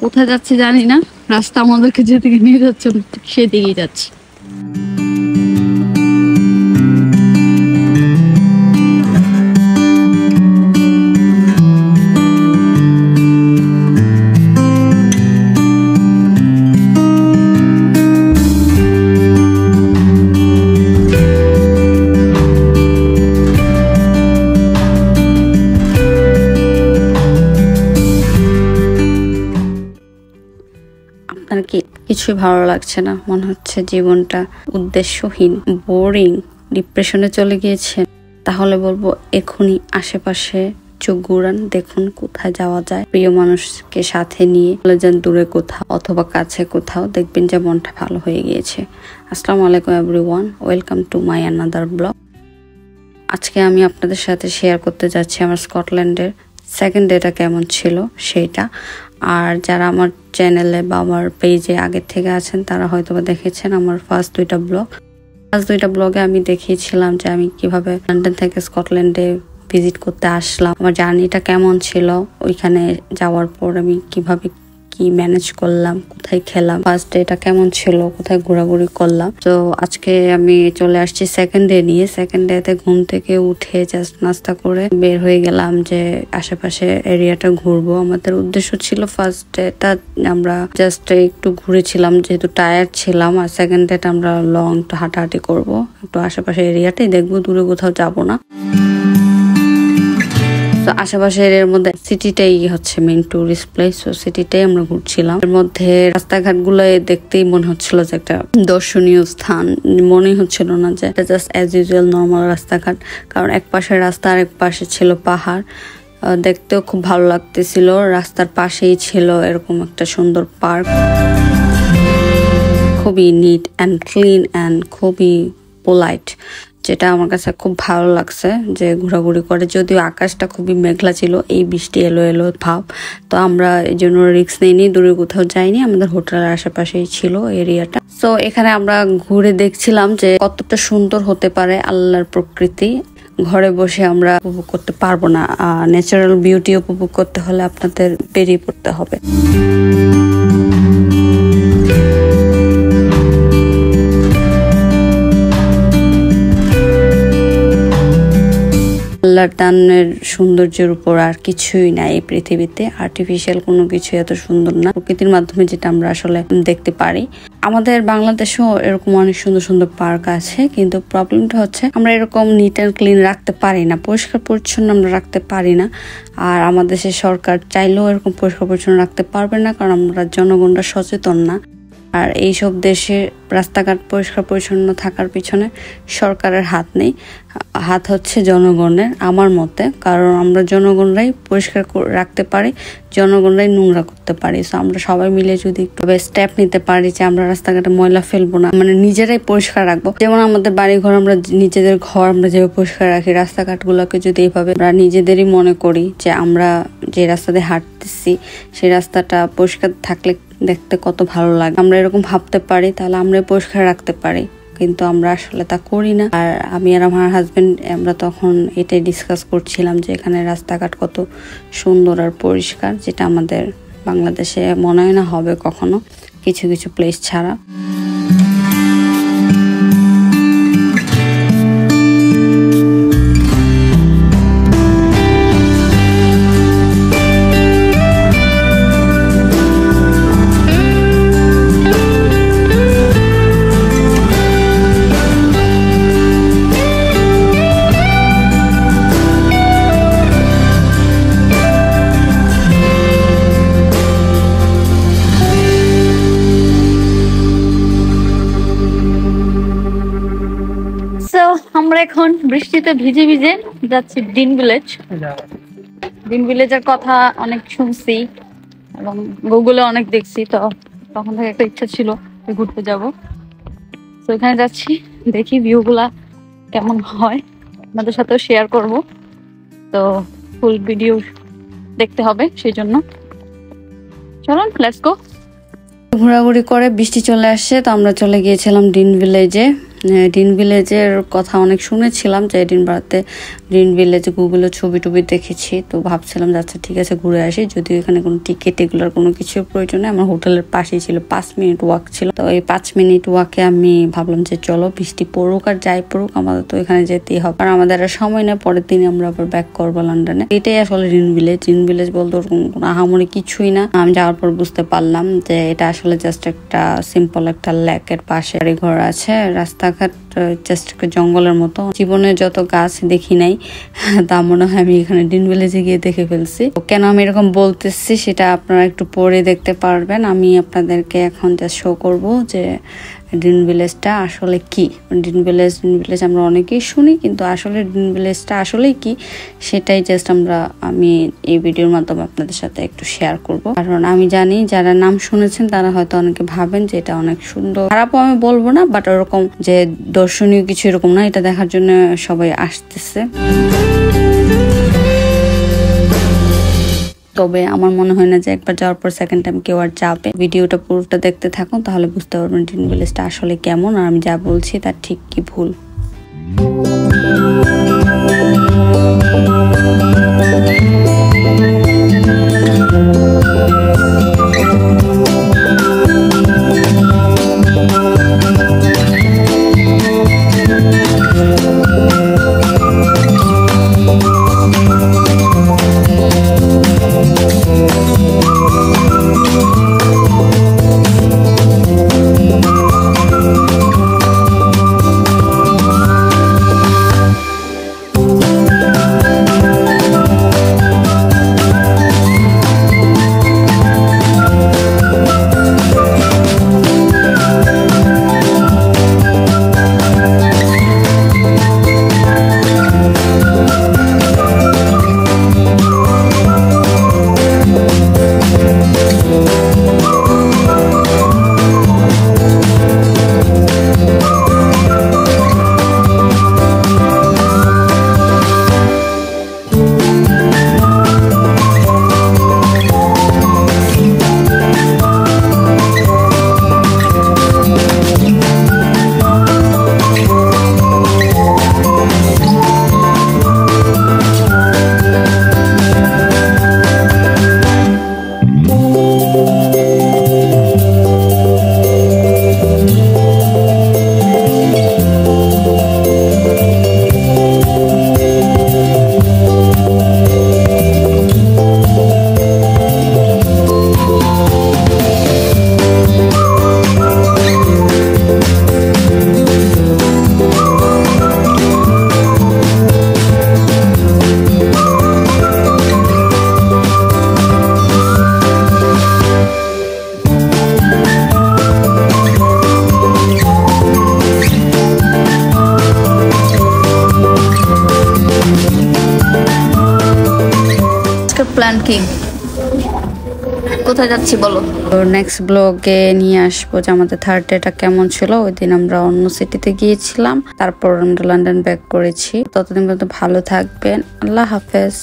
কোথায় যাচ্ছি জানি না, রাস্তা আমাদেরকে যেদিকে নিয়ে যাচ্ছে সেদিকেই যাচ্ছি। আপনার কি কিছুই ভালো লাগছে না? মনে হচ্ছে জীবনটা উদ্দেশ্যহীন, বোরিং, ডিপ্রেশনে চলে গিয়েছে? তাহলে বলবো এখনই আশেপাশে চোখ ঘুরান, দেখুন কোথায় যাওয়া যায়। প্রিয় মানুষকে সাথে নিয়ে চলে যান দূরে কোথাও অথবা কাছে কোথাও, দেখবেন যে মনটা ভালো হয়ে গিয়েছে। আসসালামু আলাইকুম everyone, welcome to my another blog. আজকে আমি আপনাদের সাথে শেয়ার করতে যাচ্ছি আমার স্কটল্যান্ডের সেকেন্ড ডেটা কেমন ছিল সেইটা। আর যারা আমার চ্যানেলে বা আমার পেজে আগের থেকে আছেন তারা হয়তো দেখেছেন আমার ফার্স্ট দুইটা ব্লগে আমি দেখিয়েছিলাম যে আমি কিভাবে লন্ডন থেকে স্কটল্যান্ডে ভিজিট করতে আসলাম, আমার জার্নিটা কেমন ছিল, ওইখানে যাওয়ার পর আমি কিভাবে কি ম্যানেজ করলাম, কোথায় খেলাম, ফার্স্ট ডেটা কেমন ছিল, কোথায় ঘোরাঘুরি করলাম। তো আজকে আমি চলে আসছি সেকেন্ড ডে নিয়ে। সেকেন্ড ডেতে ঘুম থেকে উঠে জাস্ট নাস্তা করে বের হয়ে গেলাম যে আশেপাশে এরিয়াটা ঘুরবো। আমাদের উদ্দেশ্য ছিল ফার্স্ট ডেটা আমরা জাস্ট একটু ঘুরেছিলাম যেহেতু টায়ার্ড ছিলাম, আর সেকেন্ড ডেটা আমরা লং একটু হাঁটাহাঁটি করবো, একটু আশেপাশে এরিয়াটাই দেখবো, দূরে কোথাও যাবো না। আশেপাশের এর মধ্যে সিটিটাই হচ্ছে মেইন টুরিস্ট প্লেস, তো সিটিটাই আমরা ঘুরছিলাম। এর মধ্যে রাস্তাঘাট গুলো দেখতেই মনে হচ্ছিল যে একটা দর্শনীয় স্থান, মনে হচ্ছিল না যে এটা জাস্ট অ্যাজ ইউজুয়াল নর্মাল রাস্তাঘাট, কারণ এক পাশে রাস্তা আর এক পাশে ছিল পাহাড়। দেখতেও খুব ভালো লাগতেছিল। রাস্তার পাশেই ছিল এরকম একটা সুন্দর পার্ক, খুবই নিট অ্যান্ড ক্লিন অ্যান্ড খুবই পোলাইট, যেটা আমার কাছে খুব ভালো লাগছে যে ঘোরাঘুরি করে। যদিও আকাশটা খুবই মেঘলা ছিল, এই বৃষ্টি এলো এলো ভাব, তো আমরা এই জন্য রিস্ক নেইনি, দূরে কোথাও যাইনি, আমাদের হোটেলের আশেপাশেই ছিল এরিয়াটা। তো এখানে আমরা ঘুরে দেখছিলাম যে কতটা সুন্দর হতে পারে আল্লাহর প্রকৃতি। ঘরে বসে আমরা উপভোগ করতে পারবো না, ন্যাচারাল বিউটি উপভোগ করতে হলে আপনাদের বেরিয়ে পড়তে হবে। আল্লাহর দানের সৌন্দর্যের উপর আর কিছুই নাই এই পৃথিবীতে। আর্টিফিশিয়াল কোনো কিছু এত সুন্দর না, প্রকৃতির মাধ্যমে যেটা আমরা আসলে দেখতে পারি। আমাদের বাংলাদেশেও এরকম অনেক সুন্দর সুন্দর পার্ক আছে, কিন্তু প্রবলেমটা হচ্ছে আমরা এরকম নিট অ্যান্ড ক্লিন রাখতে পারি না, পরিষ্কার পরিচ্ছন্ন আমরা রাখতে পারি না। আর আমাদের দেশের সরকার চাইলেও এরকম পরিষ্কার পরিচ্ছন্ন রাখতে পারবে না, কারণ আমরা জনগণরা সচেতন না। আর এইসব দেশে রাস্তাঘাট পরিষ্কার পরিচ্ছন্ন থাকার পিছনে সরকারের হাত নেই, হাত হচ্ছে জনগণের আমার মতে। কারণ আমরা জনগণরাই পরিষ্কার রাখতে পারি, জনগণরাই নোংরা করতে পারি। তো আমরা সবাই মিলে যদি একটু স্টেপ নিতে পারি যে আমরা রাস্তাঘাটে ময়লা ফেলবো না, মানে নিজেরাই পরিষ্কার রাখবো। যেমন আমাদের বাড়ি ঘর, আমরা নিজেদের ঘর আমরা যেভাবে পরিষ্কার রাখি, রাস্তাঘাট গুলোকে যদি এইভাবে আমরা নিজেদেরই মনে করি যে আমরা যে রাস্তা দিয়ে হাঁটতেছি সেই রাস্তাটা পরিষ্কার থাকলে দেখতে কত ভালো লাগে, আমরা এরকম ভাবতে পারি, তাহলে আমরা পরিষ্কার রাখতে পারি। কিন্তু আমরা আসলে তা করি না। আর আমি আর আমার হাজবেন্ড আমরা তখন এটাই ডিসকাস করছিলাম যে এখানে রাস্তাঘাট কত সুন্দর আর পরিষ্কার, যেটা আমাদের বাংলাদেশে মনে হয় না হবে কখনো, কিছু কিছু প্লেস ছাড়া। আমরা এখন বৃষ্টিতে ভিজে ভিজে যাচ্ছি ডিন ভিলেজের কথা অনেক শুনছি এবং গুগলে অনেক দেখছি, তো তখন থেকে একটা ইচ্ছা ছিল ঘুরতে যাব। তো এখানে যাচ্ছি, দেখি ভিউ গুলা কেমন হয়, আপনাদের সাথেও শেয়ার করব। তো ফুল ভিডিও দেখতে হবে, সেই জন্য চলুন লেটস গো। ঘোরাঘুরি করে বৃষ্টি চলে আসছে, তো আমরা চলে গিয়েছিলাম ডিন ভিলেজে। গ্রিন ভিলেজের কথা অনেক শুনেছিলাম যে এডিনবারাতে গ্রিন ভিলেজ গুগলে ছবি টবি দেখেছি, তো ভাবছিলাম যে আচ্ছা ঠিক আছে ঘুরে আসি, যদিও এখানে কোনো টিকিট এগুলোর কোনো কিছুর প্রয়োজন নেই। আমার হোটেলের পাশেই ছিল, 5 মিনিট ওয়াক ছিল। তো এই 5 মিনিট ওয়াকে আমি ভাবলাম যে চলো বৃষ্টি পড়ুক আর যাই পড়ুক আমাদের তো এখানে যেতেই হবে, আর আমাদের আর সময় নেই, পরের দিন আমরা আবার ব্যাক করবো লন্ডনে। এটাই আসলে গ্রিন ভিলেজ। গ্রিন ভিলেজ বলতে ওরকম কোনো আহামরি কিছুই না। আমি যাওয়ার পর বুঝতে পারলাম যে এটা আসলে জাস্ট একটা সিম্পল একটা লেকের পাশে বাড়ি ঘর আছে, রাস্তাঘাট জাস্ট একটা জঙ্গলের মতো। জীবনে যত গাছ দেখি নাই তা মনে হয় আমি এখানে গ্রিন ভিলেজে গিয়ে দেখে ফেলছি। কেন আমি এরকম বলতেছি সেটা আপনারা একটু পরে দেখতে পারবেন। আমি আপনাদেরকে এখন জাস্ট শো করব যে গ্রিন ভিলেজটা আসলে কি। গ্রিন ভিলেজ আমরা অনেকেই শুনি, কিন্তু আসলে গ্রিন ভিলেজটা আসলেই কি সেটাই জাস্ট আমি এই ভিডিওর মাধ্যমে আপনাদের সাথে একটু শেয়ার করব। কারণ আমি জানি যারা নাম শুনেছেন তারা হয়তো অনেকে ভাবেন যে এটা অনেক সুন্দর, খারাপও আমি বলবো না, বাট ওরকম যে দর্শনীয় কিছু এরকম না, এটা দেখার জন্য সবাই আসতেছে। তবে আমার মনে হয় না যে একবার যাওয়ার পর সেকেন্ড টাইম কেউ আর যাবে। ভিডিওটা পুরোটা দেখতে থাকুন, তাহলে বুঝতে পারবেন গ্রিন ভিলেজটা আসলে কেমন আর আমি যা বলছি তার ঠিক কি ভুল। প্ল্যান কি, কোথায় যাচ্ছি বলো? তো নেক্সট ব্লগে নিয়ে আসবো যে আমাদের থার্ড ডেটা কেমন ছিল। ওই দিন আমরা অন্য সিটিতে গিয়েছিলাম, তারপর আমরা লন্ডন ব্যাক করেছি। ততদিন পর্যন্ত ভালো থাকবেন, আল্লাহ হাফেজ।